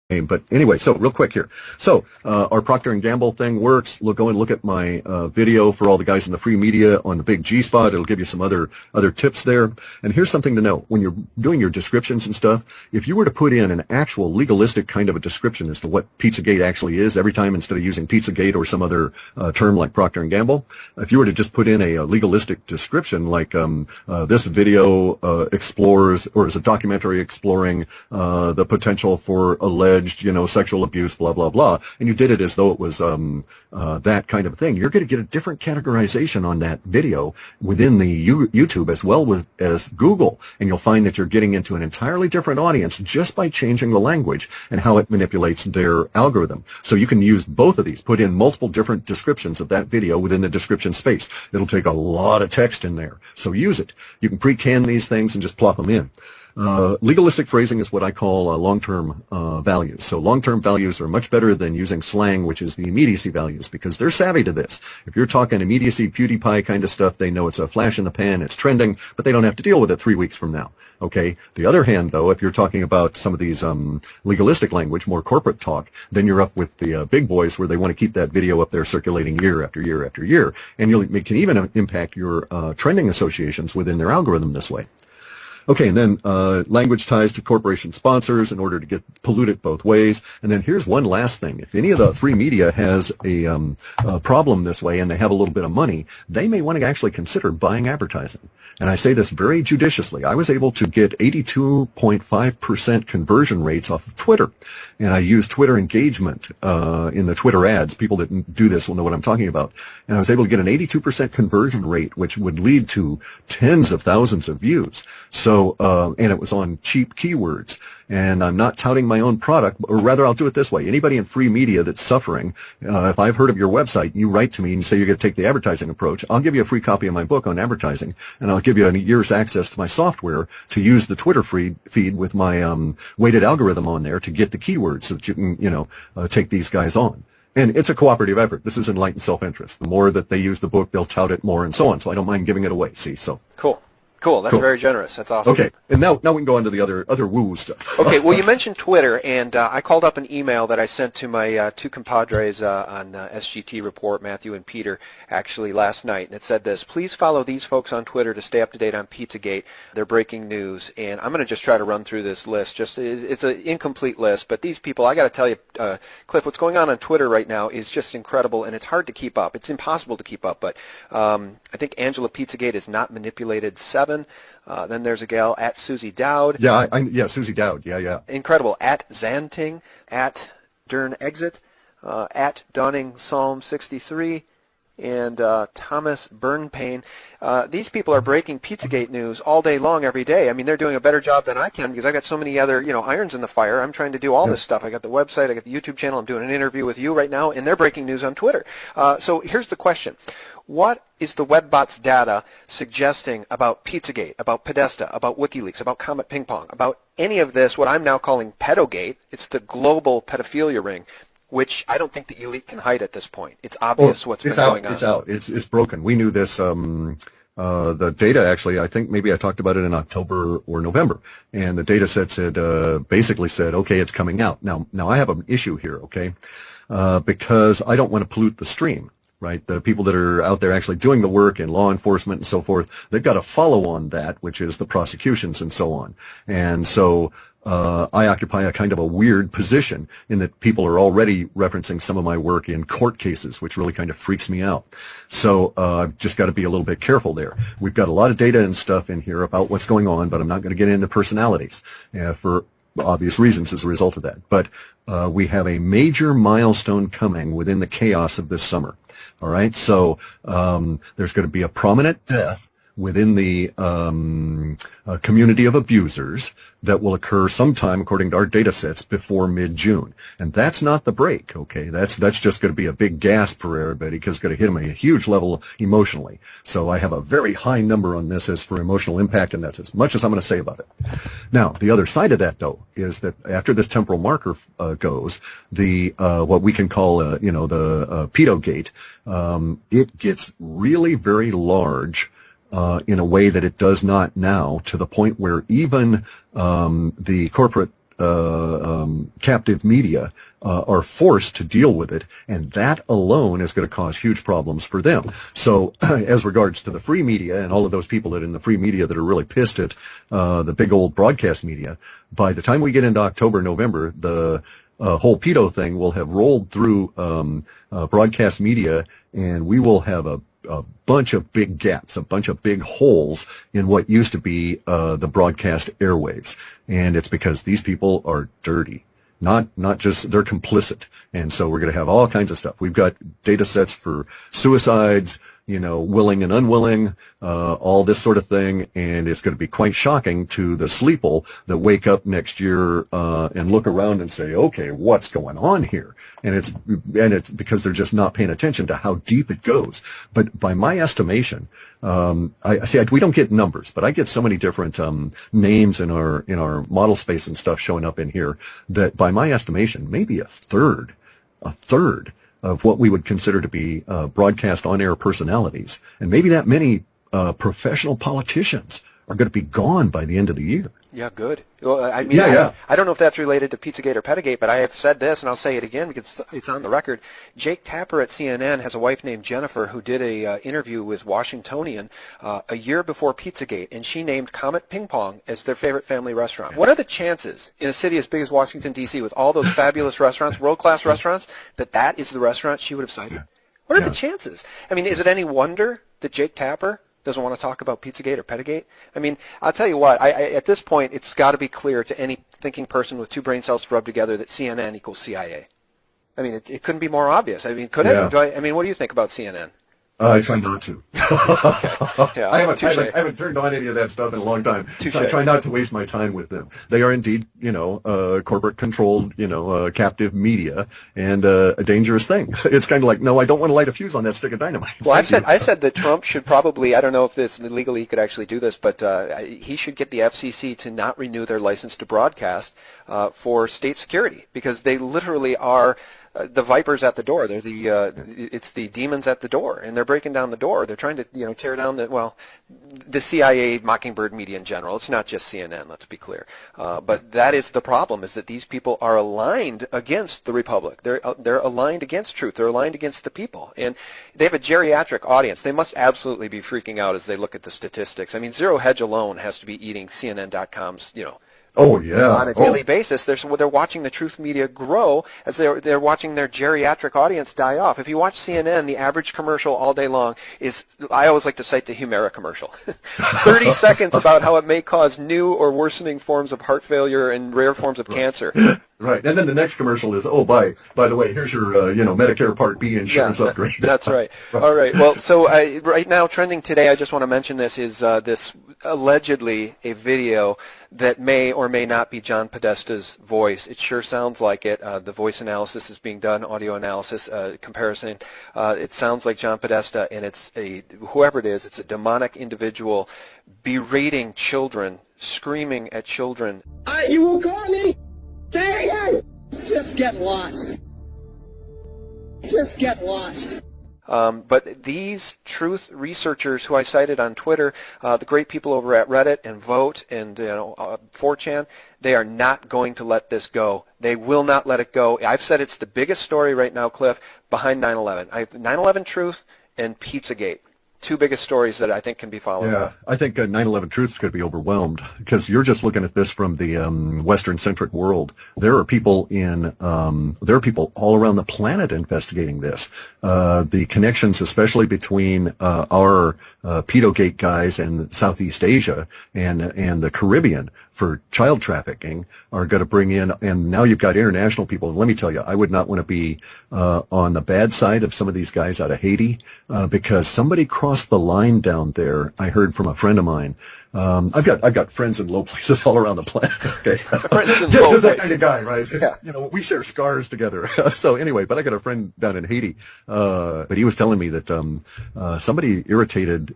But anyway, so real quick here. So our Procter & Gamble thing works. Go and look at my video for all the guys in the free media on the big G spot. It'll give you some other tips there. And here's something to know. When you're doing your descriptions and stuff, if you were to put in an actual legalistic kind of a description as to what Pizzagate actually is every time, instead of using Pizzagate or some other term like Procter & Gamble, if you were to just put in a legalistic description like this video explores, or is a documentary exploring the potential for alleged sexual abuse, blah, blah, blah, and you did it as though it was that kind of thing, you're going to get a different categorization on that video within the YouTube as well as Google, and you'll find that you're getting into an entirely different audience just by changing the language and how it manipulates their algorithm. So you can use both of these, put in multiple different descriptions of that video within the description space. It'll take a lot of text in there, so use it. You can pre-can these things and just plop them in. Legalistic phrasing is what I call long-term values. So long-term values are much better than using slang, which is the immediacy values, because they're savvy to this. If you're talking immediacy, PewDiePie kind of stuff, they know it's a flash in the pan, it's trending, but they don't have to deal with it 3 weeks from now. Okay. The other hand, though, if you're talking about some of these legalistic language, more corporate talk, then you're up with the big boys where they want to keep that video up there circulating year after year after year, and it can even impact your trending associations within their algorithm this way. Okay, and then language ties to corporation sponsors in order to get polluted both ways. And then here's one last thing. If any of the free media has a problem this way and they have a little bit of money, they may want to actually consider buying advertising. And I say this very judiciously. I was able to get 82.5% conversion rates off of Twitter. And I use Twitter engagement in the Twitter ads. People that do this will know what I'm talking about. And I was able to get an 82% conversion rate, which would lead to tens of thousands of views. So, and it was on cheap keywords. And I'm not touting my own product, or rather I'll do it this way. Anybody in free media that's suffering, if I've heard of your website, you write to me and say you're going to take the advertising approach, I'll give you a free copy of my book on advertising, and I'll give you a year's access to my software to use the Twitter feed with my weighted algorithm on there to get the keywords so that you can, take these guys on. And it's a cooperative effort. This is enlightened self-interest. The more that they use the book, they'll tout it more and so on. So I don't mind giving it away. See, so. Cool. That's very generous. That's awesome. Okay, and now we can go on to the other woo stuff. Okay, well, you mentioned Twitter, and I called up an email that I sent to my two compadres on SGT Report, Matthew and Peter, actually last night, and it said this: please follow these folks on Twitter to stay up to date on Pizzagate. They're breaking news, and I'm going to just try to run through this list. It's an incomplete list, but these people, I got to tell you, Cliff, what's going on Twitter right now is just incredible, and it's hard to keep up. It's impossible to keep up, but I think Angela Pizzagate is not manipulated 7. Then there's a gal at Susie Dowd. Yeah, Susie Dowd. Yeah. Incredible. At Zanting, at Dern Exit, at Dawning Psalm 63, and Thomas Burnpain. These people are breaking Pizzagate news all day long, every day. I mean, they're doing a better job than I can because I got so many other, irons in the fire. I'm trying to do all this stuff. I got the website, I got the YouTube channel. I'm doing an interview with you right now, and they're breaking news on Twitter. So here's the question. What is the Webbot's data suggesting about Pizzagate, about Podesta, about WikiLeaks, about Comet Ping Pong, about any of this, what I'm now calling Pedogate? It's the global pedophilia ring, which I don't think the elite can hide at this point. It's obvious what's been going on. It's out. It's broken. We knew this. The data, actually, I think maybe I talked about it in October or November, and the data set basically said, okay, it's coming out. Now I have an issue here, okay, because I don't want to pollute the stream. Right, the people that are out there actually doing the work in law enforcement and so forth, they've got to follow on that, which is the prosecutions and so on. And so I occupy a kind of a weird position in that people are already referencing some of my work in court cases, which really kind of freaks me out. So I've just got to be a little bit careful there. We've got a lot of data and stuff in here about what's going on, but I'm not going to get into personalities for obvious reasons as a result of that. But we have a major milestone coming within the chaos of this summer. All right, so there's going to be a prominent death within the community of abusers that will occur sometime, according to our data sets, before mid-June. And that's not the break, okay? That's just going to be a big gasp for everybody because it's going to hit them at a huge level emotionally. So I have a very high number on this as for emotional impact, and that's as much as I'm going to say about it. Now, the other side of that, though, is that after this temporal marker goes, the what we can call, the pedogate, it gets really very large in a way that it does not now, to the point where even the corporate captive media are forced to deal with it, and that alone is going to cause huge problems for them. So as regards to the free media and all of those people that in the free media that are really pissed at the big old broadcast media, by the time we get into October, November, the whole pedo thing will have rolled through broadcast media, and we will have a bunch of big gaps, a bunch of big holes in what used to be the broadcast airwaves. And it's because these people are dirty. Not just, they're complicit. And so we're going to have all kinds of stuff. We've got data sets for suicides, willing and unwilling, all this sort of thing. And it's going to be quite shocking to the sleeple that wake up next year, and look around and say, okay, what's going on here? And it's because they're just not paying attention to how deep it goes. But by my estimation, we don't get numbers, but I get so many different names in our model space and stuff showing up in here that by my estimation, maybe a third of what we would consider to be broadcast on-air personalities, and maybe that many professional politicians are going to be gone by the end of the year. Yeah, good. Well, I mean, I don't know if that's related to Pizzagate or Pettigate, but I have said this, and I'll say it again because it's on the record. Jake Tapper at CNN has a wife named Jennifer who did a interview with Washingtonian a year before Pizzagate, and she named Comet Ping Pong as their favorite family restaurant. What are the chances in a city as big as Washington, D.C., with all those fabulous restaurants, world-class restaurants, that is the restaurant she would have cited? What are the chances? I mean, is it any wonder that Jake Tapper doesn't want to talk about Pizzagate or Pettigate? I mean, I'll tell you what, at this point, it's got to be clear to any thinking person with two brain cells rubbed together that CNN equals CIA. I mean, it couldn't be more obvious. I mean, could it? I mean, what do you think about CNN? I try not to. Okay. Yeah, I haven't turned on any of that stuff in a long time. So I try not to waste my time with them. They are indeed, corporate-controlled, captive media, and a dangerous thing. It's kind of like, no, I don't want to light a fuse on that stick of dynamite. Well, I said that Trump should probably, I don't know if this legally he could actually do this, but he should get the FCC to not renew their license to broadcast for state security, because they literally are the vipers at the door. They're it's the demons at the door, and they're breaking down the door. They're trying to, tear down the CIA, Mockingbird media in general. It's not just CNN, let's be clear. But that is the problem, is that these people are aligned against the Republic. They're aligned against truth. They're aligned against the people. And they have a geriatric audience. They must absolutely be freaking out as they look at the statistics. I mean, Zero Hedge alone has to be eating CNN.com's, Oh yeah, on a daily basis. They're watching the truth media grow as they're watching their geriatric audience die off. If you watch CNN, the average commercial all day long is, I always like to cite the Humira commercial, 30 seconds about how it may cause new or worsening forms of heart failure and rare forms of cancer. Right, and then the next commercial is, by the way, here's your Medicare Part B insurance upgrade. That's right. All right. Well, so right now trending today, I just want to mention this is this allegedly a video that may or may not be John Podesta's voice. It sure sounds like it. The voice analysis is being done, audio analysis comparison. It sounds like John Podesta, and it's whoever it is, it's a demonic individual berating children, screaming at children. You will call me? Say it again! Just get lost. Just get lost. But these truth researchers who I cited on Twitter, the great people over at Reddit and Vote and 4chan, they are not going to let this go. They will not let it go. I've said it's the biggest story right now, Cliff, behind 9/11. 9/11 Truth and Pizzagate. Two biggest stories that I think can be followed. Yeah, I think 9/11 Truth is going to be overwhelmed because you're just looking at this from the Western-centric world. There are people all around the planet investigating this. The connections, especially between our pedogate guys and Southeast Asia and the Caribbean for child trafficking, are going to bring in. And now you've got international people. And let me tell you, I would not want to be on the bad side of some of these guys out of Haiti because somebody crossed the line down there. I heard from a friend of mine. I've got friends in low places all around the planet. Okay, just that kind of guy, right? Yeah. We share scars together. So anyway, but I got a friend down in Haiti. But he was telling me that somebody irritated.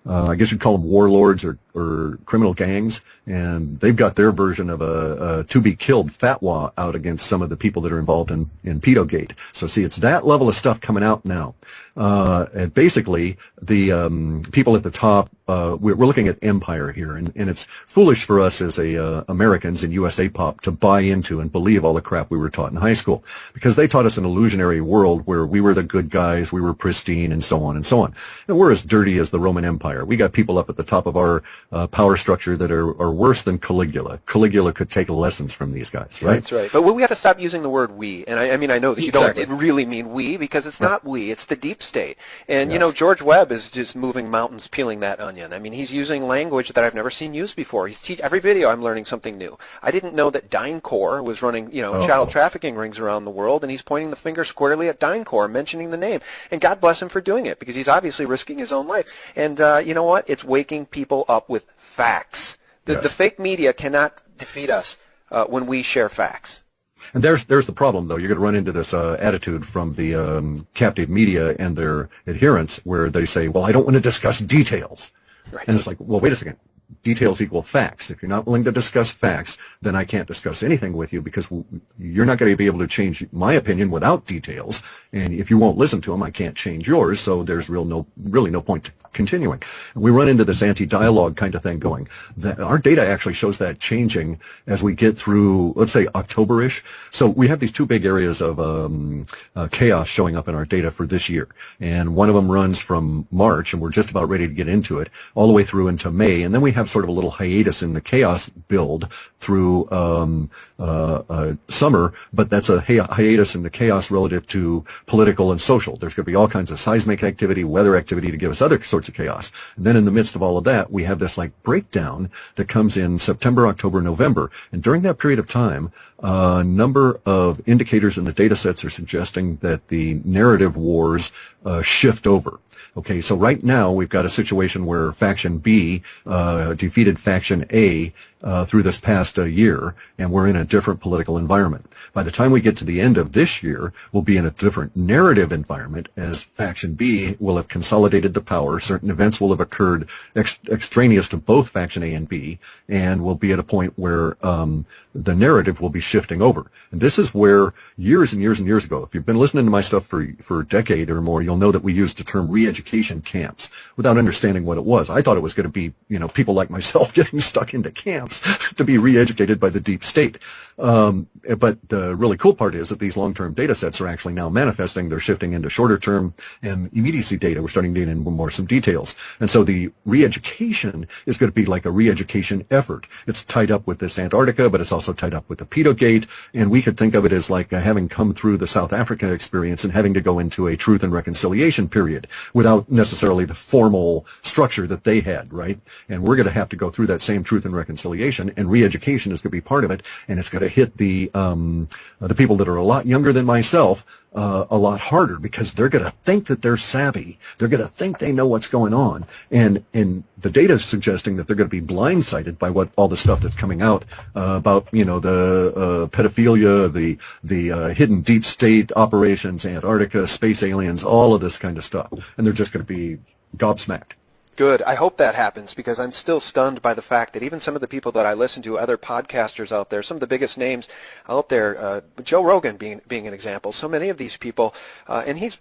I guess you'd call them warlords or or criminal gangs, and they've got their version of a to-be-killed fatwa out against some of the people that are involved in Pedogate. So see, it's that level of stuff coming out now. And basically, the people at the top, we're looking at empire here, and it's foolish for us as Americans in USA Pop to buy into and believe all the crap we were taught in high school, because they taught us an illusionary world where we were the good guys, we were pristine, and so on and so on. And we're as dirty as the Roman Empire. We got people up at the top of our power structure that are worse than Caligula. Caligula could take lessons from these guys, right? That's right. But we got to stop using the word we. And I mean, I know that you Exactly. don't really mean we, because it's not we. It's the deep state. And, Yes. you know, George Webb is just moving mountains, peeling that onion. I mean, he's using language that I've never seen used before. Every video I'm learning something new. I didn't know that DynCorp was running, you know, child trafficking rings around the world, and he's pointing the finger squarely at DynCorp, mentioning the name. And God bless him for doing it, because he's obviously risking his own life. And you know what? It's waking people up with facts. The fake media cannot defeat us when we share facts. And there's the problem, though. You're going to run into this attitude from the captive media and their adherents, where they say, well, I don't want to discuss details. Right. And it's like, well, wait a second. Details equal facts. If you're not willing to discuss facts, then I can't discuss anything with you, because you're not going to be able to change my opinion without details. And if you won't listen to them, I can't change yours. So there's really no point to continuing. And we run into this anti-dialogue kind of thing going. Our data actually shows that changing as we get through, let's say, October-ish. So we have these two big areas of chaos showing up in our data for this year. And one of them runs from March, and we're just about ready to get into it, all the way through into May. And then we have sort of a little hiatus in the chaos build through summer, but that's a hiatus in the chaos relative to political and social. There's going to be all kinds of seismic activity, weather activity to give us other sorts of chaos. And then in the midst of all of that, we have this like breakdown that comes in September, October, November. And during that period of time, a number of indicators in the data sets are suggesting that the narrative wars shift over. Okay, so right now we've got a situation where Faction B defeated Faction A through this past year, and we're in a different political environment. By the time we get to the end of this year, we'll be in a different narrative environment, as Faction B will have consolidated the power. Certain events will have occurred extraneous to both Faction A and B, and we'll be at a point where the narrative will be shifting over. And this is where years and years and years ago, if you've been listening to my stuff for a decade or more, you'll know that we used the term re-education camps without understanding what it was. I thought it was going to be, you know, people like myself getting stuck into camps to be re-educated by the deep state. But the really cool part is that these long-term data sets are actually now manifesting. They're shifting into shorter-term and immediacy data. We're starting to get into more some details. And so the re-education is going to be like a re-education effort. It's tied up with this Antarctica, but it's also tied up with the Pedogate. And we could think of it as like having come through the South African experience and having to go into a truth and reconciliation period without necessarily the formal structure that they had, right? And we're going to have to go through that same truth and reconciliation, and re-education is going to be part of it. And it's going to hit the people that are a lot younger than myself a lot harder, because they're going to think that they're savvy. They're going to think they know what's going on. And the data is suggesting that they're going to be blindsided by all the stuff that's coming out about, you know, the pedophilia, the hidden deep state operations, Antarctica, space aliens, all of this kind of stuff. And they're just going to be gobsmacked. Good. I hope that happens, because I'm still stunned by the fact that even some of the people that I listen to, other podcasters out there, some of the biggest names out there, Joe Rogan being an example, so many of these people, and he's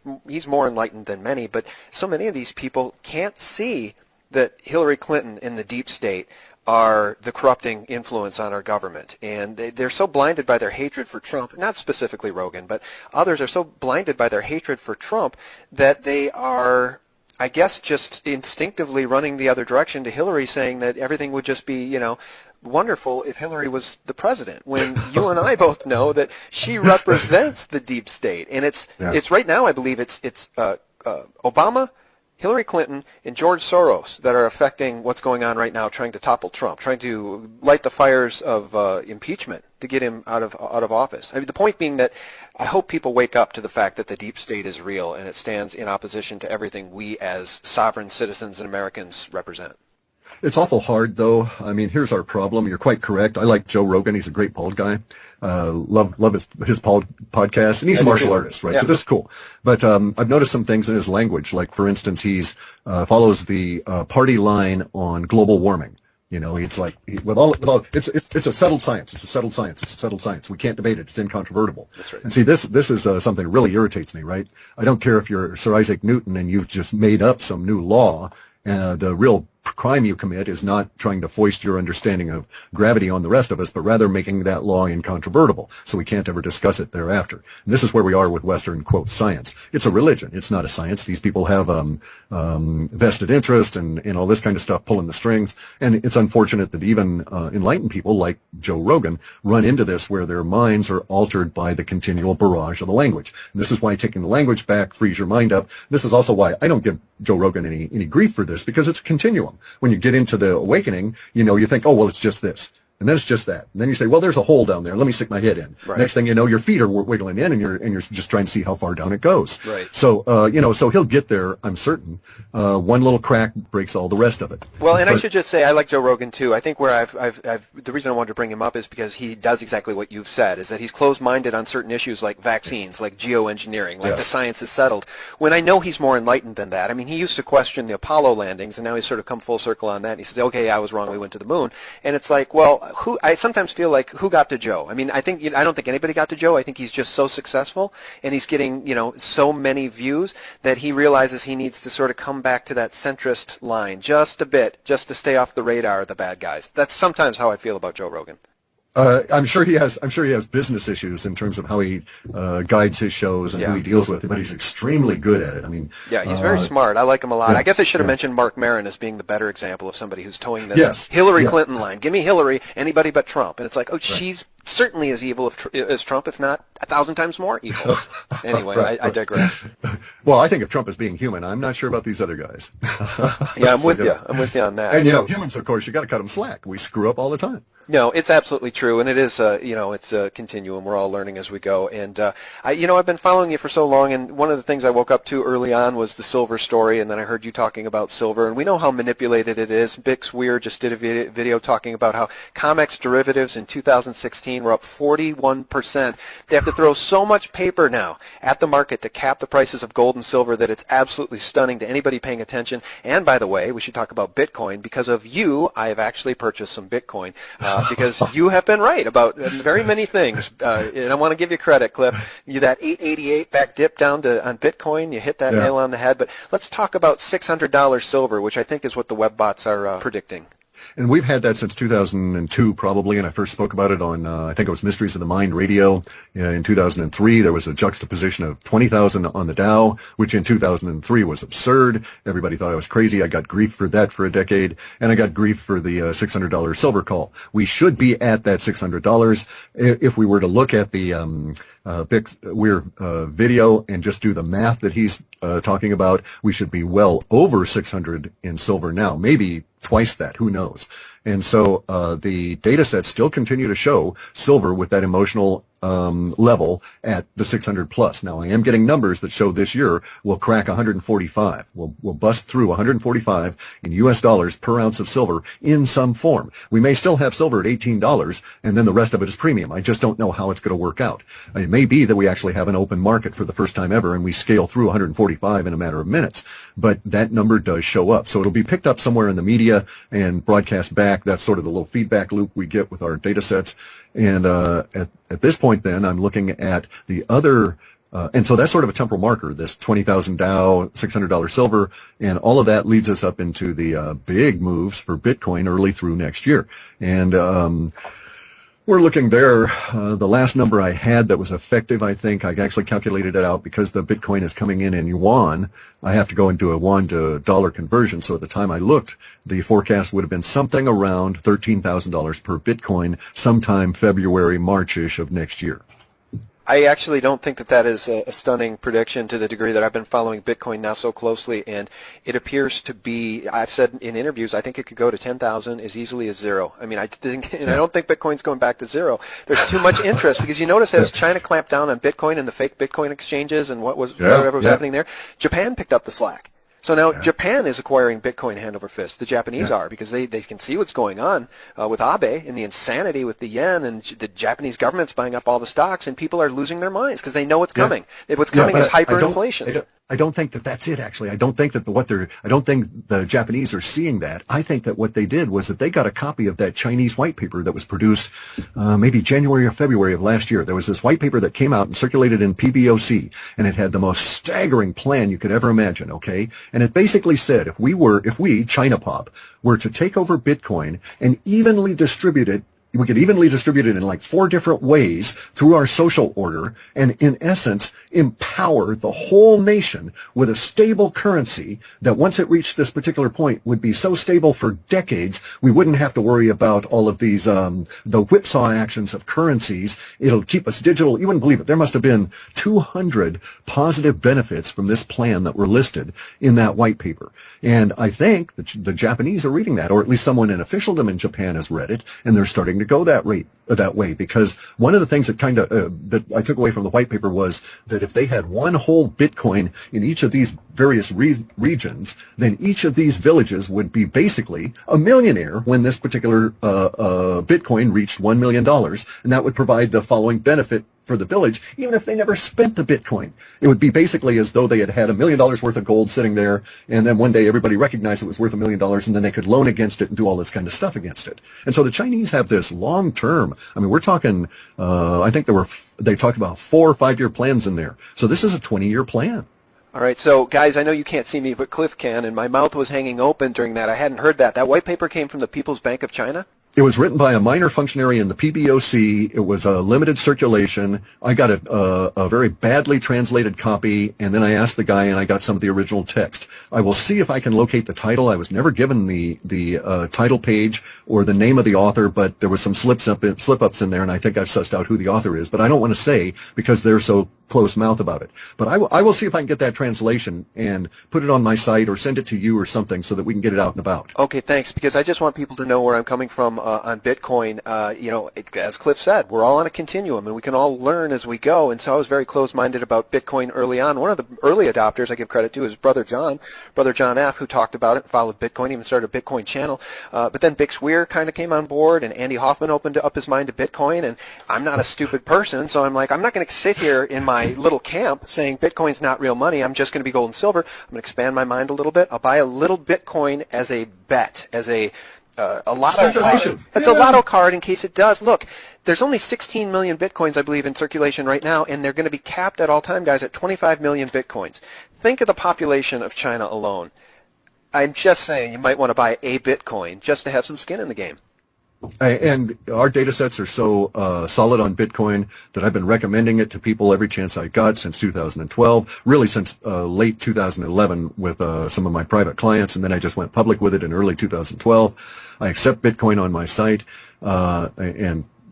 more enlightened than many, but so many of these people can't see that Hillary Clinton and the deep state are the corrupting influence on our government. And they're so blinded by their hatred for Trump, not specifically Rogan, but others are so blinded by their hatred for Trump that they are, I guess, just instinctively running the other direction to Hillary, saying that everything would just be, you know, wonderful if Hillary was the president, when you and I both know that she represents the deep state. And it's right now, I believe it's Obama, Hillary Clinton, and George Soros that are affecting what's going on right now, trying to topple Trump, trying to light the fires of impeachment to get him out of office. I mean, the point being that I hope people wake up to the fact that the deep state is real, and it stands in opposition to everything we as sovereign citizens and Americans represent. It's awful hard, though. I mean, here's our problem. You're quite correct. I like Joe Rogan. He's a great bald guy. Love his podcast, and he's a martial artist, right? Yeah. So this is cool. But I've noticed some things in his language. Like, for instance, he's follows the party line on global warming. You know, it's like it's a settled science. It's a settled science. It's a settled science. We can't debate it. It's incontrovertible. That's right. And see, this is something that really irritates me, right? I don't care if you're Sir Isaac Newton and you've just made up some new law. The real crime you commit is not trying to foist your understanding of gravity on the rest of us, but rather making that law incontrovertible, so we can't ever discuss it thereafter. And this is where we are with Western, quote, science. It's a religion. It's not a science. These people have vested interest and all this kind of stuff pulling the strings. And it's unfortunate that even enlightened people like Joe Rogan run into this, where their minds are altered by the continual barrage of the language. And this is why taking the language back frees your mind up. This is also why I don't give Joe Rogan any grief for this, because it's a continuum. When you get into the awakening, you know, you think, oh, well, it's just this. And then it's just that. And then you say, well, there's a hole down there. Let me stick my head in. Right. Next thing you know, your feet are wiggling in, and you're just trying to see how far down it goes. Right. So, you know, so he'll get there, I'm certain. One little crack breaks all the rest of it. Well, and I should just say, I like Joe Rogan too. I think where the reason I wanted to bring him up is because he does exactly what you've said, is that he's closed-minded on certain issues like vaccines, like geoengineering, like the science is settled. When I know he's more enlightened than that. I mean, he used to question the Apollo landings, and now he's sort of come full circle on that. And he says, okay, I was wrong. We went to the moon. And it's like, well, I sometimes feel like, who got to Joe? I mean, I don't think anybody got to Joe. I think he's just so successful, and he's getting, you know, so many views that he realizes he needs to sort of come back to that centrist line just a bit, just to stay off the radar of the bad guys. That's sometimes how I feel about Joe Rogan. I'm sure he has business issues in terms of how he guides his shows and who he deals with, but he's extremely good at it. I mean, yeah, he's very smart. I like him a lot. I guess I should have mentioned Mark Maron as being the better example of somebody who's towing this Hillary Clinton line. Give me Hillary, anybody but Trump. And it's like, oh, she's certainly as evil as Trump, if not 1,000 times more evil. Anyway, I digress. Well, I think of Trump as being human. I'm not sure about these other guys. Yeah, I'm with you. I'm with you on that. And, you know, humans, of course, you got to cut them slack. We screw up all the time. No, it's absolutely true, and it is, you know, it's a continuum. We're all learning as we go, and I've been following you for so long, and one of the things I woke up to early on was the silver story, and then I heard you talking about silver, and we know how manipulated it is. Bix Weir just did a video talking about how COMEX derivatives in 2016 were up 41%. They have to throw so much paper now at the market to cap the prices of gold and silver that it's absolutely stunning to anybody paying attention. And by the way, we should talk about Bitcoin. Because of you, I have actually purchased some Bitcoin. Because you have been right about very many things, and I want to give you credit, Clif. You that 888 back dip down on Bitcoin, you hit that nail on the head. But let's talk about $600 silver, which I think is what the web bots are predicting. And we've had that since 2002, probably, and I first spoke about it on, I think it was Mysteries of the Mind radio. In 2003, there was a juxtaposition of 20,000 on the Dow, which in 2003 was absurd. Everybody thought I was crazy. I got grief for that for a decade, and I got grief for the $600 silver call. We should be at that $600. If we were to look at the Bix Weir video and just do the math that he's talking about, we should be well over 600 in silver now, maybe twice that, who knows. And so the data sets still continue to show silver with that emotional level at the 600 plus. Now, I am getting numbers that show this year we'll crack 145. We'll bust through 145 in U.S. dollars per ounce of silver in some form. We may still have silver at $18, and then the rest of it is premium. I just don't know how it's going to work out. It may be that we actually have an open market for the first time ever, and we scale through 145 in a matter of minutes. But that number does show up. So it'll be picked up somewhere in the media and broadcast back. That's sort of the little feedback loop we get with our data sets. And at this point, then, I'm looking at the other, and so that's sort of a temporal marker, this 20,000 Dow, $600 silver, and all of that leads us up into the big moves for Bitcoin early through next year. And we're looking there. The last number I had that was effective, I think, I actually calculated it out because the Bitcoin is coming in yuan. I have to go and do a yuan to dollar conversion. So at the time I looked, the forecast would have been something around $13,000 per Bitcoin sometime February, March-ish of next year. I actually don't think that is a stunning prediction to the degree that I've been following Bitcoin now so closely, and it appears to be, I've said in interviews, I think it could go to 10,000 as easily as zero. I mean, I think, and I don't think Bitcoin's going back to zero. There's too much interest because you notice as China clamped down on Bitcoin and the fake Bitcoin exchanges and whatever was happening there, Japan picked up the slack. So now Japan is acquiring Bitcoin hand over fist. The Japanese are, because they can see what's going on with Abe and the insanity with the yen, and the Japanese government's buying up all the stocks, and people are losing their minds because they know what's coming. What's coming is hyperinflation. I don't think that that's it, actually. I don't think that I don't think the Japanese are seeing that. I think that what they did was that they got a copy of that Chinese white paper that was produced maybe January or February of last year. There was this white paper that came out and circulated in PBOC, and it had the most staggering plan you could ever imagine, okay? And it basically said if we, China Pop, were to take over Bitcoin and evenly distribute it, we could evenly distribute it in like 4 different ways through our social order, and in essence empower the whole nation with a stable currency that once it reached this particular point would be so stable for decades we wouldn't have to worry about all of these the whipsaw actions of currencies. It'll keep us digital. You wouldn't believe it. There must have been 200 positive benefits from this plan that were listed in that white paper. And I think that the Japanese are reading that, or at least someone in officialdom in Japan has read it, and they're starting to go that way, because one of the things that that I took away from the white paper was that if they had one whole Bitcoin in each of these various regions, then each of these villages would be basically a millionaire when this particular Bitcoin reached $1 million, and that would provide the following benefit for the village, even if they never spent the Bitcoin. It would be basically as though they had $1 million worth of gold sitting there, and then one day everybody recognized it was worth $1 million, and then they could loan against it and do all this kind of stuff against it. And so the Chinese have this long term. I mean, we're talking, I think they talked about 4 or 5 year plans in there. So this is a 20-year plan. All right, so guys, I know you can't see me, but Cliff can, and my mouth was hanging open during that. I hadn't heard that. That white paper came from the People's Bank of China? It was written by a minor functionary in the PBOC. It was a limited circulation. I got a very badly translated copy, and then I asked the guy, and I got some of the original text. I will see if I can locate the title. I was never given the title page or the name of the author, but there was some slip-ups in there, and I think I've sussed out who the author is. But I don't want to say because they're so close-mouthed about it. But I will see if I can get that translation and put it on my site or send it to you or something so that we can get it out and about. Okay, thanks, because I just want people to know where I'm coming from on Bitcoin. As Cliff said, we're all on a continuum, and we can all learn as we go. And so I was very close-minded about Bitcoin early on. One of the early adopters I give credit to is Brother John F., who talked about it, followed Bitcoin, even started a Bitcoin channel. But then Bix Weir kind of came on board, and Andy Hoffman opened up his mind to Bitcoin. And I'm not a stupid person, so I'm like, I'm not going to sit here in my little camp saying Bitcoin's not real money. I'm just going to be gold and silver. I'm going to expand my mind a little bit. I'll buy a little Bitcoin as a bet, as a lotto card. It's a lotto card in case it does. Look, there's only 16 million Bitcoins, I believe, in circulation right now, and they're going to be capped at all time, guys, at 25 million Bitcoins. Think of the population of China alone. I'm just saying you might want to buy a Bitcoin just to have some skin in the game. And our data sets are so solid on Bitcoin that I've been recommending it to people every chance I got since 2012, really since late 2011 with some of my private clients, and then I just went public with it in early 2012. I accept Bitcoin on my site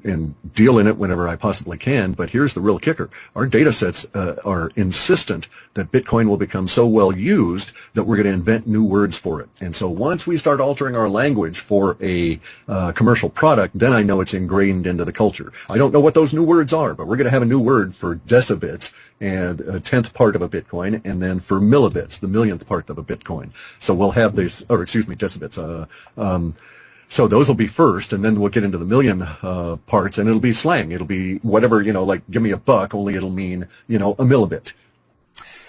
and deal in it whenever I possibly can. But here's the real kicker. Our data sets are insistent that Bitcoin will become so well used that we're going to invent new words for it. And so once we start altering our language for a commercial product, then I know it's ingrained into the culture. I don't know what those new words are, but we're going to have a new word for decibits and a 10th part of a Bitcoin, and then for millibits, the 1,000,000th part of a Bitcoin. So we'll have this, or excuse me, decibits. So those will be first, and then we'll get into the million parts, and it'll be slang. It'll be whatever, like give me a buck, only it'll mean, a millibit.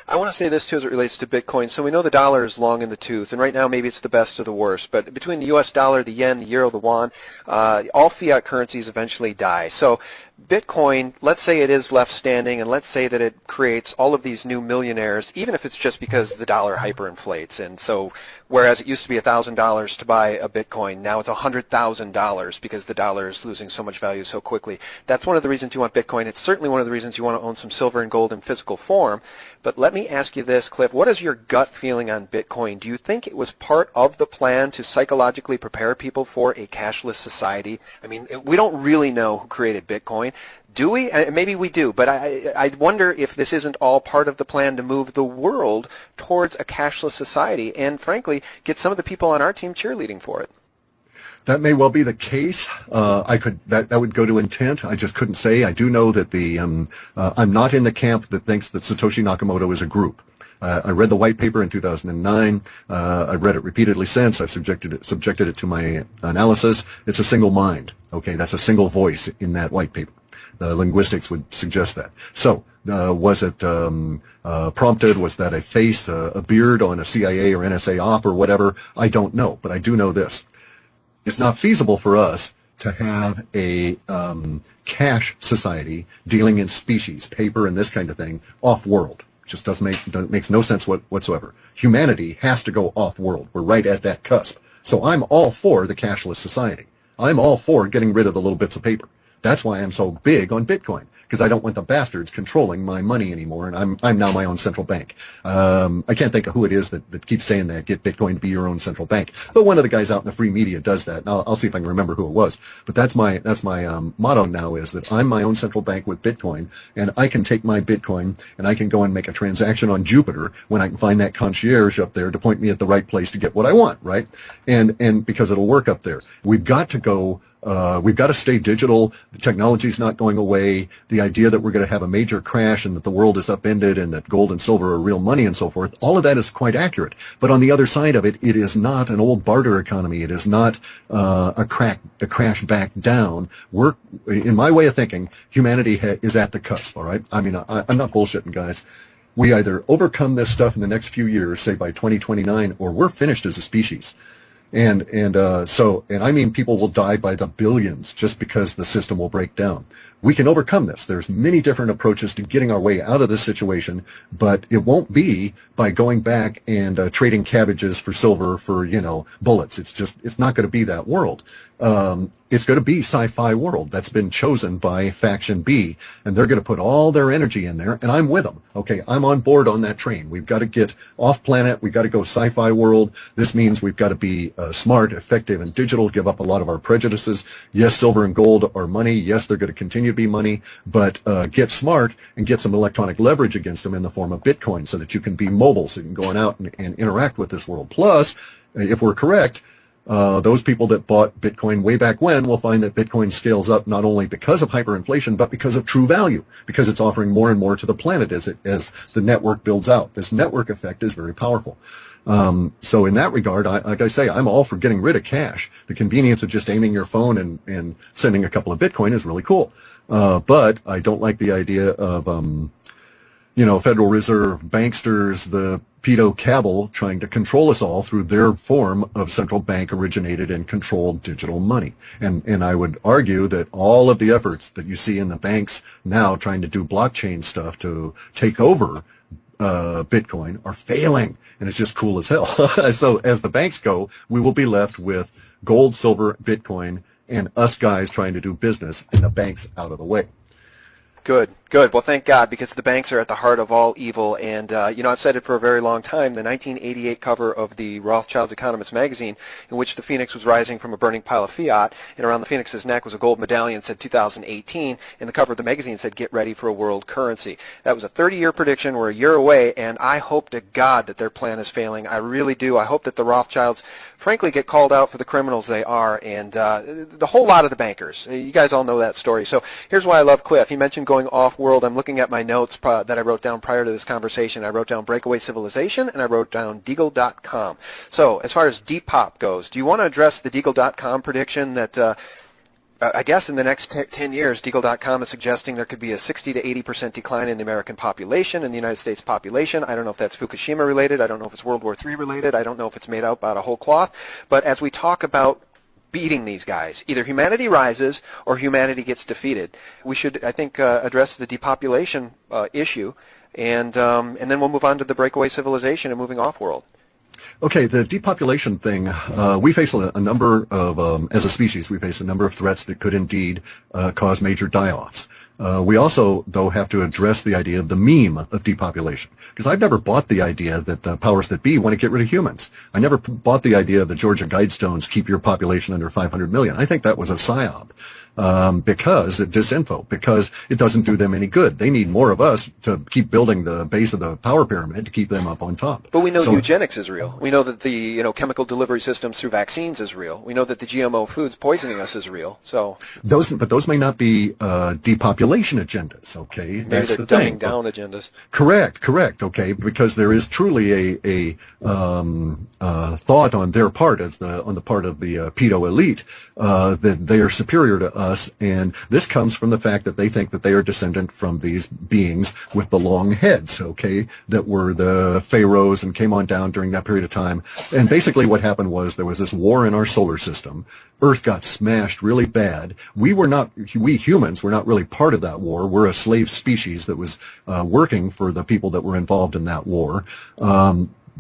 I want to say this, too, as it relates to Bitcoin. So we know the dollar is long in the tooth, and right now maybe it's the best of the worst. But between the U.S. dollar, the yen, the euro, the yuan, all fiat currencies eventually die. So Bitcoin, let's say it is left standing, and let's say that it creates all of these new millionaires, even if it's just because the dollar hyperinflates. And so whereas it used to be $1,000 to buy a Bitcoin, now it's $100,000 because the dollar is losing so much value so quickly. That's one of the reasons you want Bitcoin. It's certainly one of the reasons you want to own some silver and gold in physical form. But let me ask you this, Cliff. What is your gut feeling on Bitcoin? Do you think it was part of the plan to psychologically prepare people for a cashless society? I mean, we don't really know who created Bitcoin. Do we? Maybe we do, but I wonder if this isn't all part of the plan to move the world towards a cashless society and, frankly, get some of the people on our team cheerleading for it. That may well be the case. That would go to intent. I just couldn't say. I do know that I'm not in the camp that thinks that Satoshi Nakamoto is a group. I read the white paper in 2009. I've read it repeatedly since. I've subjected it to my analysis. It's a single mind. Okay, that's a single voice in that white paper. The linguistics would suggest that. So, was it prompted? Was that a face, a beard on a CIA or NSA op or whatever? I don't know, but I do know this. It's not feasible for us to have a cash society dealing in species, paper and this kind of thing, off-world. Just makes no sense whatsoever. Humanity has to go off-world. We're right at that cusp. So I'm all for the cashless society. I'm all for getting rid of the little bits of paper. That's why I'm so big on Bitcoin, because I don't want the bastards controlling my money anymore, and I'm now my own central bank. I can't think of who it is that keeps saying that, get Bitcoin to be your own central bank. But one of the guys out in the free media does that. And I'll see if I can remember who it was. But that's my motto now, is that I'm my own central bank with Bitcoin, and I can take my Bitcoin and I can go and make a transaction on Jupiter when I can find that concierge up there to point me at the right place to get what I want, right? And because it'll work up there. We've got to stay digital. The technology's not going away. The idea that we're going to have a major crash and that the world is upended and that gold and silver are real money and so forth, all of that is quite accurate. But on the other side of it, it is not an old barter economy. It is not a crash back down. In my way of thinking, humanity is at the cusp, all right? I mean, I'm not bullshitting, guys. We either overcome this stuff in the next few years, say by 2029, or we're finished as a species. And I mean people will die by the billions just because the system will break down. We can overcome this. There's many different approaches to getting our way out of this situation, but it won't be by going back and trading cabbages for silver for, bullets. It's not going to be that world. It's going to be sci-fi world that's been chosen by Faction B, and they're going to put all their energy in there, and I'm with them. Okay, I'm on board on that train. We've got to get off planet. We've got to go sci-fi world. This means we've got to be smart, effective, and digital, give up a lot of our prejudices. Yes, silver and gold are money. Yes, they're going to continue to be money, but get smart and get some electronic leverage against them in the form of Bitcoin so that you can be mobile, so you can go out and interact with this world. Plus, if we're correct, those people that bought Bitcoin way back when will find that Bitcoin scales up not only because of hyperinflation, but because of true value, because it's offering more and more to the planet as the network builds out. This network effect is very powerful. So in that regard, like I say, I'm all for getting rid of cash. The convenience of just aiming your phone and sending a couple of Bitcoin is really cool. But I don't like the idea of, Federal Reserve banksters, the pedo cabal trying to control us all through their form of central bank originated and controlled digital money. And I would argue that all of the efforts that you see in the banks now trying to do blockchain stuff to take over Bitcoin are failing, and it's just cool as hell. So as the banks go, we will be left with gold, silver, Bitcoin, and us guys trying to do business, and the banks out of the way. Good. Well, thank God, because the banks are at the heart of all evil. And, I've said it for a very long time, the 1988 cover of the Rothschild's Economist magazine, in which the phoenix was rising from a burning pile of fiat, and around the phoenix's neck was a gold medallion, said 2018, and the cover of the magazine said, get ready for a world currency. That was a 30-year prediction. We're a year away, and I hope to God that their plan is failing. I really do. I hope that the Rothschilds, frankly, get called out for the criminals they are, and the whole lot of the bankers. You guys all know that story. So here's why I love Clif. He mentioned going off-world. I'm looking at my notes that I wrote down prior to this conversation. I wrote down Breakaway Civilization, and I wrote down Deagle.com. So as far as Depop goes, do you want to address the Deagle.com prediction that I guess in the next 10 years, Deagle.com is suggesting there could be a 60 to 80% decline in the American population, in the United States population. I don't know if that's Fukushima related. I don't know if it's World War III related. I don't know if it's made out a whole cloth. But as we talk about beating these guys, either humanity rises or humanity gets defeated. We should, I think, address the depopulation issue, and then we'll move on to the breakaway civilization and moving off-world. Okay, the depopulation thing, we face a number of, as a species, we face a number of threats that could indeed cause major die-offs. We also, though, have to address the idea of the meme of depopulation. Because I've never bought the idea that the powers that be want to get rid of humans. I never bought the idea of the Georgia Guidestones keep your population under 500 million. I think that was a psyop. because it disinfo, because it doesn't do them any good. They need more of us to keep building the base of the power pyramid to keep them up on top. But we know eugenics is real. We know that the chemical delivery systems through vaccines is real. We know that the GMO foods poisoning us is real. So those may not be depopulation agendas. Okay, that's the thing. Dumbing down agendas. Correct. Okay, because there is truly a thought on their part, on the part of the pedo elite, that they are superior to us, and this comes from the fact that they think that they are descendant from these beings with the long heads. Okay, that were the pharaohs and came on down during that period of time. And basically, what happened was there was this war in our solar system. Earth got smashed really bad. We humans were not really part of that war. We're a slave species that was working for the people that were involved in that war.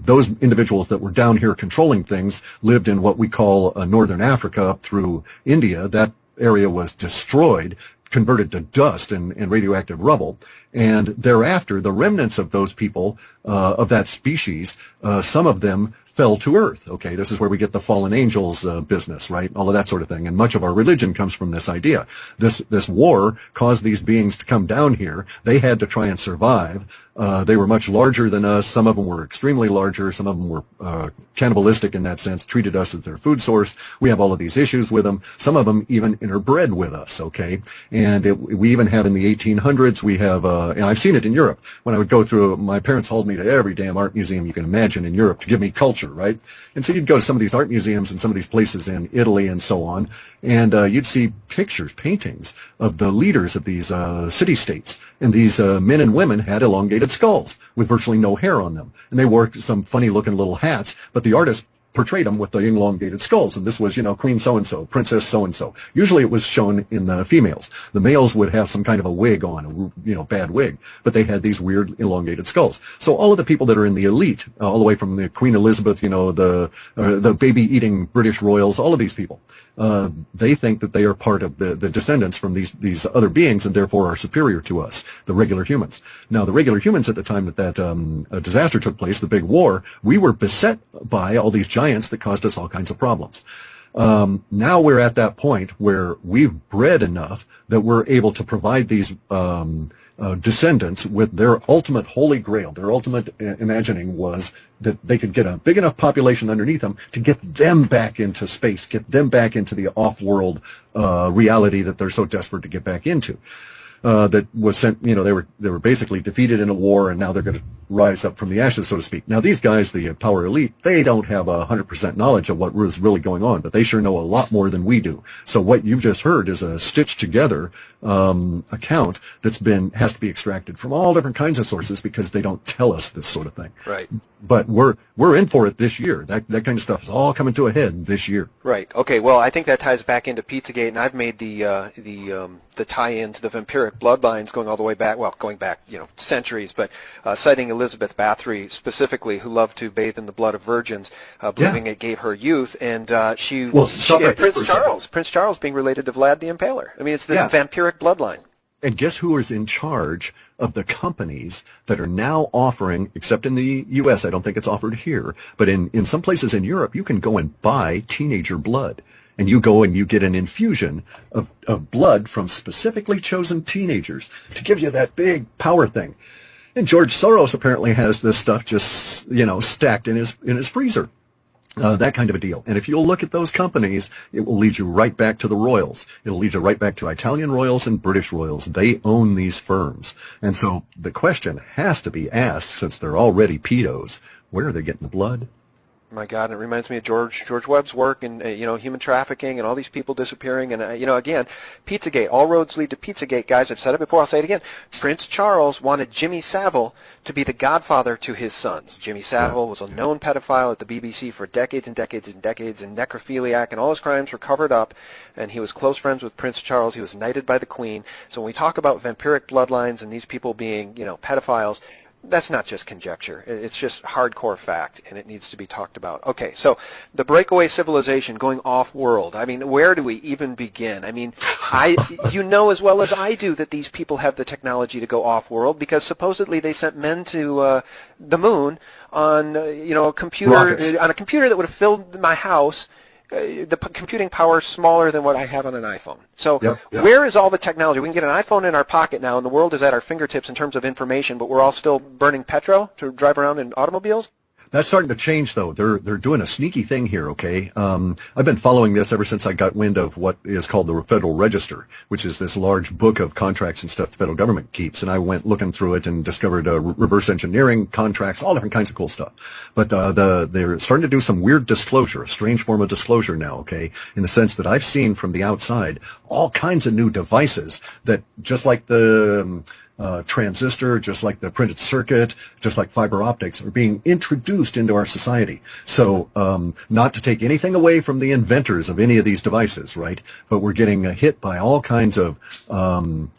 Those individuals that were down here controlling things lived in what we call northern Africa up through India. That area was destroyed, converted to dust and radioactive rubble. And thereafter, the remnants of those people, of that species, some of them fell to earth. Okay, this is where we get the fallen angels business, right? All of that sort of thing. And much of our religion comes from this idea. This war caused these beings to come down here. They had to try and survive. They were much larger than us. Some of them were extremely larger. Some of them were cannibalistic in that sense, treated us as their food source. We have all of these issues with them. Some of them even interbred with us, okay? And we even have in the 1800s, we have, and I've seen it in Europe. When I would go through, my parents hauled me to every damn art museum you can imagine in Europe to give me culture, right? And so you'd go to some of these art museums and some of these places in Italy and so on, and you'd see pictures, paintings of the leaders of these city-states. And these men and women had elongated skulls with virtually no hair on them. And they wore some funny-looking little hats, but the artist portrayed them with the elongated skulls. And this was, Queen so-and-so, Princess so-and-so. Usually it was shown in the females. The males would have some kind of a wig on, bad wig, but they had these weird elongated skulls. So all of the people that are in the elite, all the way from the Queen Elizabeth, the baby-eating British royals, all of these people, they think that they are part of the descendants from these other beings and therefore are superior to us, the regular humans. Now, the regular humans at the time that disaster took place, the big war, we were beset by all these giants that caused us all kinds of problems. Now we're at that point where we've bred enough that we're able to provide these descendants with their ultimate holy grail. Their ultimate imagining was that they could get a big enough population underneath them to get them back into space, get them back into the off-world reality that they're so desperate to get back into. That was sent, they were basically defeated in a war, and now they're going to rise up from the ashes, so to speak. Now, these guys, the power elite, they don't have 100% knowledge of what was really going on, but they sure know a lot more than we do. So what you've just heard is a stitched together account has to be extracted from all different kinds of sources because they don't tell us this sort of thing. Right. But we're in for it this year. That kind of stuff is all coming to a head this year. Right. Okay. Well, I think that ties back into Pizzagate, and I've made the tie-in to the vampiric bloodlines going back centuries, but citing Elizabeth Bathory specifically, who loved to bathe in the blood of virgins, believing it gave her youth, and Prince Charles being related to Vlad the Impaler. I mean, it's this vampiric bloodline. And guess who is in charge of the companies that are now offering, except in the U.S., I don't think it's offered here, but in some places in Europe, you can go and buy teenager blood. And you go and you get an infusion of blood from specifically chosen teenagers to give you that big power thing. And George Soros apparently has this stuff just, stacked in his freezer. That kind of a deal. And if you'll look at those companies, it will lead you right back to the royals. It'll lead you right back to Italian royals and British royals. They own these firms. And so the question has to be asked, since they're already pedos, where are they getting the blood? My God, it reminds me of George Webb's work and human trafficking and all these people disappearing. And again, Pizzagate, all roads lead to Pizzagate, guys. I've said it before, I'll say it again. Prince Charles wanted Jimmy Savile to be the godfather to his sons. Jimmy Savile was a known pedophile at the BBC for decades and decades and decades, and necrophiliac, and all his crimes were covered up. And he was close friends with Prince Charles. He was knighted by the Queen. So when we talk about vampiric bloodlines and these people being, pedophiles, that's not just conjecture. It's just hardcore fact, and it needs to be talked about. Okay, so the breakaway civilization going off-world. I mean, where do we even begin? I mean, you know as well as I do that these people have the technology to go off-world because supposedly they sent men to the moon on a computer Rockets. On a computer that would have filled my house computing power smaller than what I have on an iPhone. So Yep. where is all the technology? We can get an iPhone in our pocket now, and the world is at our fingertips in terms of information, but we're all still burning petrol to drive around in automobiles? That's starting to change, though. They're doing a sneaky thing here, okay? I've been following this ever since I got wind of what is called the Federal Register, which is this large book of contracts and stuff the federal government keeps. And I went looking through it and discovered reverse engineering contracts, all different kinds of cool stuff. But they're starting to do some weird disclosure, a strange form of disclosure now, okay? In the sense that I've seen from the outside all kinds of new devices that, just like the transistor, just like the printed circuit, just like fiber optics, are being introduced into our society. So, not to take anything away from the inventors of any of these devices, right? But we're getting hit by all kinds of, well,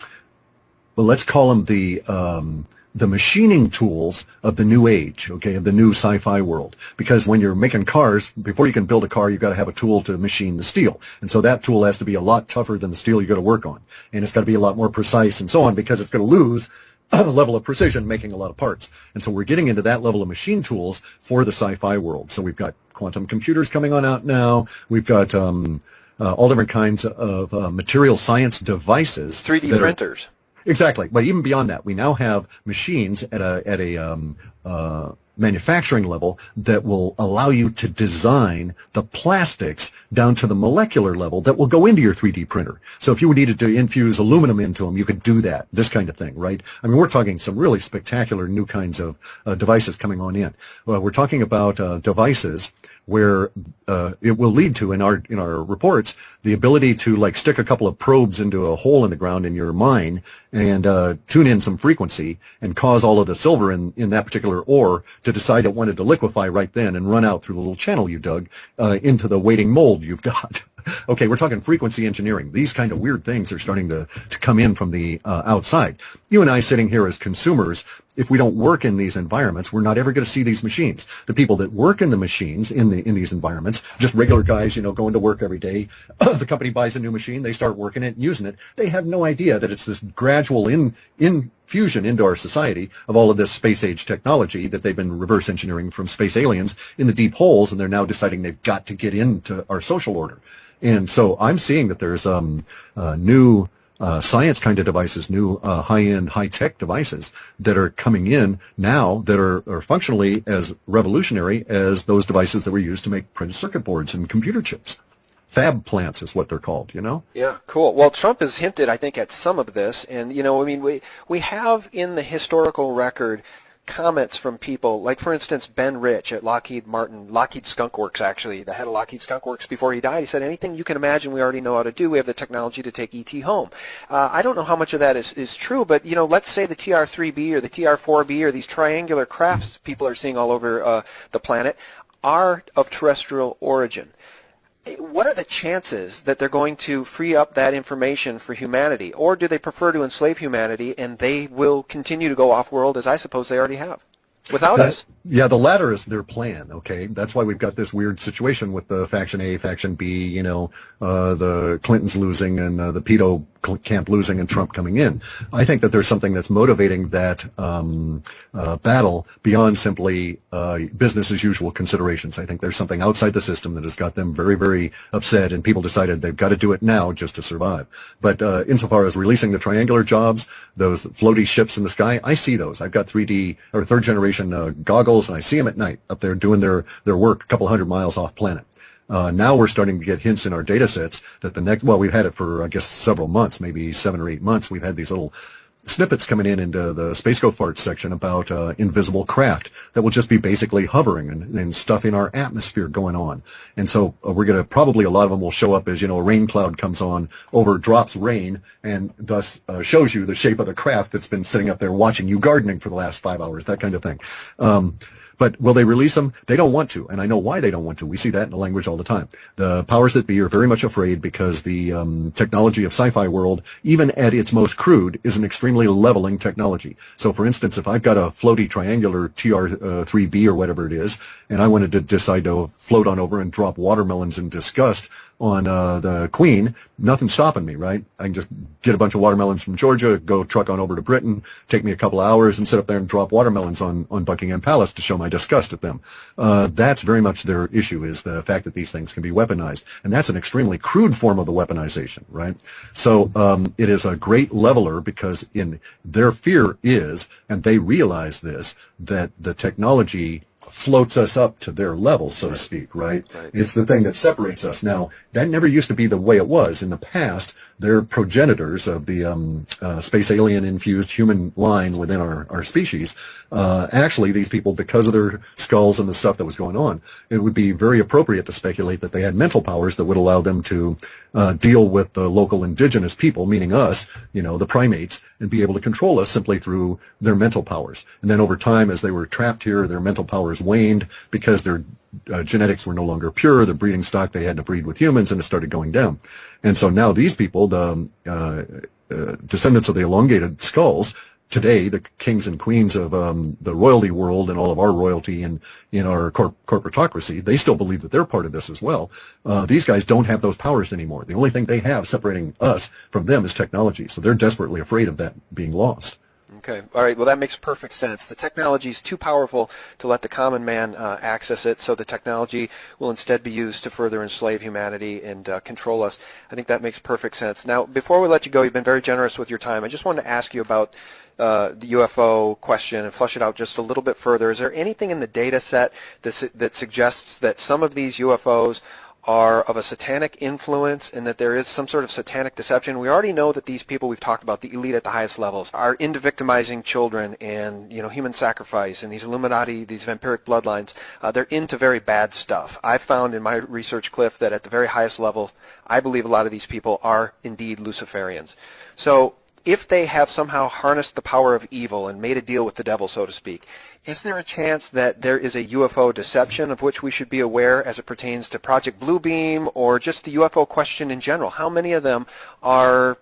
let's call them the machining tools of the new age, okay, of the new sci-fi world. Because when you're making cars, before you can build a car, you've got to have a tool to machine the steel. And so that tool has to be a lot tougher than the steel you got to work on. And it's got to be a lot more precise and so on, because it's going to lose a level of precision making a lot of parts. And so we're getting into that level of machine tools for the sci-fi world. So we've got quantum computers coming on out now. We've got all different kinds of material science devices. 3D printers. Exactly. But even beyond that, we now have machines at a manufacturing level that will allow you to design the plastics down to the molecular level that will go into your 3D printer. So if you needed to infuse aluminum into them, you could do that, this kind of thing, right? I mean, we're talking some really spectacular new kinds of devices coming on in. We're talking about devices where it will lead to, in our reports, the ability to like stick a couple of probes into a hole in the ground in your mine and tune in some frequency and cause all of the silver in that particular ore to decide it wanted to liquefy right then and run out through the little channel you dug into the waiting mold you've got. Okay, we're talking frequency engineering. These kind of weird things are starting to come in from the outside. You and I sitting here as consumers, if we don't work in these environments, we're not ever going to see these machines. The people that work in the machines in these environments, just regular guys, going to work every day, the company buys a new machine, they start working it, using it. They have no idea that it's this gradual infusion into our society of all of this space age technology that they've been reverse engineering from space aliens in the deep holes, and they're now deciding they've got to get into our social order. And so I'm seeing that there's new science kind of devices, new high-end, high-tech devices that are coming in now that are functionally as revolutionary as those devices that were used to make printed circuit boards and computer chips. Fab plants is what they're called, Yeah, cool. Well, Trump has hinted, I think, at some of this. And, we have in the historical record comments from people, like, for instance, Ben Rich at Lockheed Skunk Works, actually, the head of Lockheed Skunk Works before he died. He said, anything you can imagine we already know how to do. We have the technology to take ET home. I don't know how much of that is true, but, let's say the TR-3B or the TR-4B or these triangular crafts people are seeing all over the planet are of terrestrial origin. What are the chances that they're going to free up that information for humanity? Or do they prefer to enslave humanity and they will continue to go off-world, as I suppose they already have, without us? Yeah, the latter is their plan, okay? That's why we've got this weird situation with the Faction A, Faction B, the Clintons losing and the pedo camp losing and Trump coming in. I think that there's something that's motivating that battle beyond simply business as usual considerations. I think there's something outside the system that has got them very, very upset, and people decided they've got to do it now just to survive. But insofar as releasing the triangular jobs, those floaty ships in the sky, I see those. I've got 3D or third generation goggles, and I see them at night up there doing their work a couple hundred miles off planet. Now we're starting to get hints in our data sets that we've had it for, I guess, several months, maybe 7 or 8 months. We've had these little snippets coming into the Space Go Fart section about invisible craft that will just be basically hovering and stuff in our atmosphere going on. And so we're going to probably, a lot of them will show up as, a rain cloud comes on over, drops rain, and thus shows you the shape of the craft that's been sitting up there watching you gardening for the last 5 hours, that kind of thing. But will they release them? They don't want to, and I know why they don't want to. We see that in the language all the time. The powers that be are very much afraid because the technology of sci-fi world, even at its most crude, is an extremely leveling technology. So, for instance, if I've got a floaty triangular TR-3B or whatever it is, and I wanted to decide to float on over and drop watermelons in disgust on the Queen, nothing's stopping me, right? I can just get a bunch of watermelons from Georgia, go truck on over to Britain, take me a couple of hours, and sit up there and drop watermelons on Buckingham Palace to show my disgust at them. That's very much their issue, is the fact that these things can be weaponized. And that's an extremely crude form of the weaponization, right? So it is a great leveler, because in their fear is, and they realize this, that the technology floats us up to their level, so to speak, right? It's the thing that separates us. Now, that never used to be the way it was. In the past, they're progenitors of the space alien infused human line within our species. Actually, these people, because of their skulls and the stuff that was going on, it would be very appropriate to speculate that they had mental powers that would allow them to deal with the local indigenous people, meaning us, the primates, and be able to control us simply through their mental powers. And then over time, as they were trapped here, their mental powers waned because their genetics were no longer pure. The breeding stock, they had to breed with humans, and it started going down. And so now these people, the descendants of the elongated skulls, today, the kings and queens of the royalty world and all of our royalty and in our corporatocracy, they still believe that they're part of this as well. These guys don't have those powers anymore. The only thing they have separating us from them is technology. So they're desperately afraid of that being lost. Okay. All right. Well, that makes perfect sense. The technology is too powerful to let the common man access it, so the technology will instead be used to further enslave humanity and control us. I think that makes perfect sense. Now, before we let you go, you've been very generous with your time. I just wanted to ask you about the UFO question and flush it out just a little bit further. Is there anything in the data set that suggests that some of these UFOs are of a satanic influence and that there is some sort of satanic deception? We already know that these people we've talked about, the elite at the highest levels, are into victimizing children and human sacrifice, and these Illuminati, these vampiric bloodlines, they're into very bad stuff. I've found in my research, Cliff, that at the very highest level, I believe a lot of these people are indeed Luciferians. So if they have somehow harnessed the power of evil and made a deal with the devil, so to speak, is there a chance that there is a UFO deception of which we should be aware as it pertains to Project Bluebeam or just the UFO question in general? How many of them are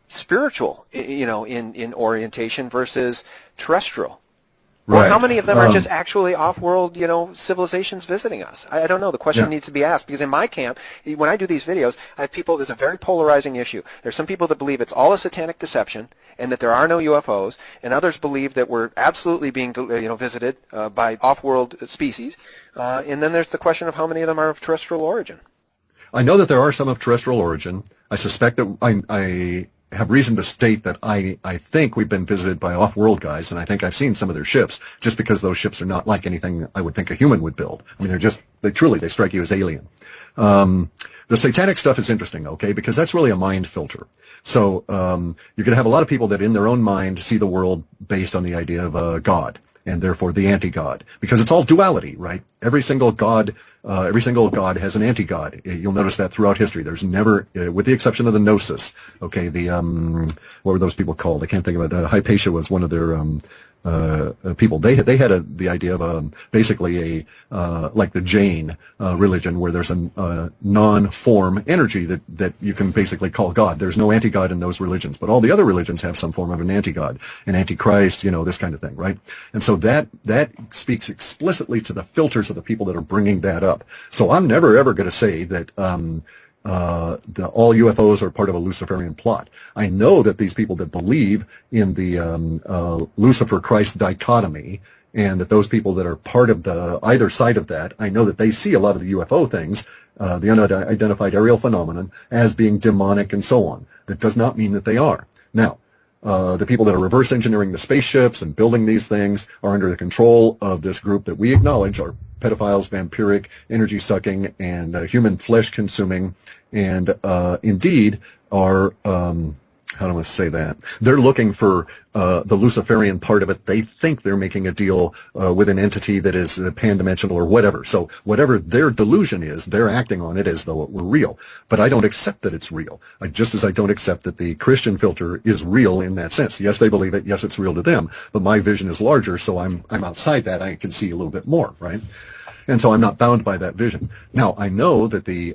spiritual, in orientation versus terrestrial? Right. Or how many of them are just actually off-world, civilizations visiting us? I don't know. The question needs to be asked, because in my camp, when I do these videos, I have people, there's a very polarizing issue. There's some people that believe it's all a satanic deception and that there are no UFOs, and others believe that we're absolutely being, visited by off-world species. And then there's the question of how many of them are of terrestrial origin. I know that there are some of terrestrial origin. I suspect that I have reason to state that I think we've been visited by off-world guys, and I think I've seen some of their ships, just because those ships are not like anything I would think a human would build. I mean, they strike you as alien. The satanic stuff is interesting, okay, because that's really a mind filter. So you're going to have a lot of people that in their own mind see the world based on the idea of God, and therefore the anti-God, because it's all duality, right? Every single God has an anti-God. You'll notice that throughout history. There's never, with the exception of the Gnosis, okay, what were those people called? I can't think of it. Hypatia was one of their people. They had the idea of basically like the Jain religion, where there's a non-form energy that you can basically call God. There's no anti-God in those religions, but all the other religions have some form of an anti-God, an antichrist, this kind of thing, right? And so that speaks explicitly to the filters of the people that are bringing that up. So I'm never ever going to say that all UFOs are part of a Luciferian plot. I know that these people that believe in the Lucifer-Christ dichotomy, and that those people that are part of the either side of that, I know that they see a lot of the UFO things, the unidentified aerial phenomenon, as being demonic and so on. That does not mean that they are. Now, the people that are reverse engineering the spaceships and building these things are under the control of this group that we acknowledge are pedophiles, vampiric, energy-sucking, and human flesh-consuming, and indeed are, how do I say that? They're looking for the Luciferian part of it. They think they're making a deal with an entity that is pan-dimensional or whatever. So whatever their delusion is, they're acting on it as though it were real. But I don't accept that it's real. Just as I don't accept that the Christian filter is real in that sense. Yes, they believe it. Yes, it's real to them. But my vision is larger, so I'm outside that. I can see a little bit more, right? And so I'm not bound by that vision. Now, I know that the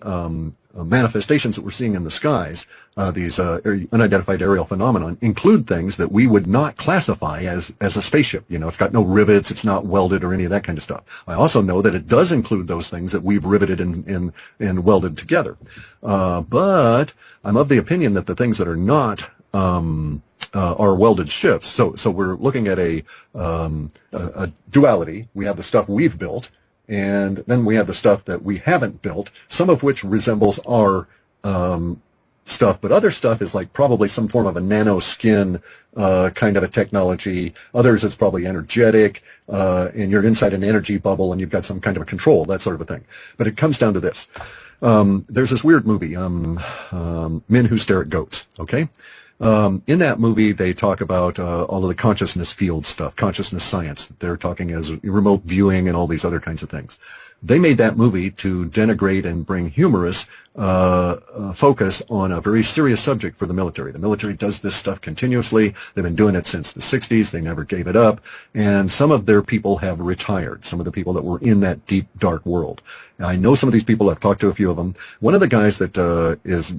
manifestations that we're seeing in the skies, these unidentified aerial phenomenon, include things that we would not classify as a spaceship. You know, it's got no rivets, it's not welded or any of that kind of stuff. I also know that it does include those things that we've riveted and welded together. But I'm of the opinion that the things that are not are welded ships. So we're looking at a duality. We have the stuff we've built, and then we have the stuff that we haven't built, some of which resembles our stuff, but other stuff is like probably some form of a nanoskin kind of a technology. Others, it's probably energetic, and you're inside an energy bubble and you've got some kind of a control, that sort of a thing. But it comes down to this. There's this weird movie, Men Who Stare at Goats, okay? In that movie, they talk about all of the consciousness field stuff, consciousness science. They're talking as remote viewing and all these other kinds of things. They made that movie to denigrate and bring humorous focus on a very serious subject for the military. The military does this stuff continuously. They've been doing it since the 60s. They never gave it up. And some of their people have retired, some of the people that were in that deep, dark world. Now, I know some of these people. I've talked to a few of them. One of the guys that is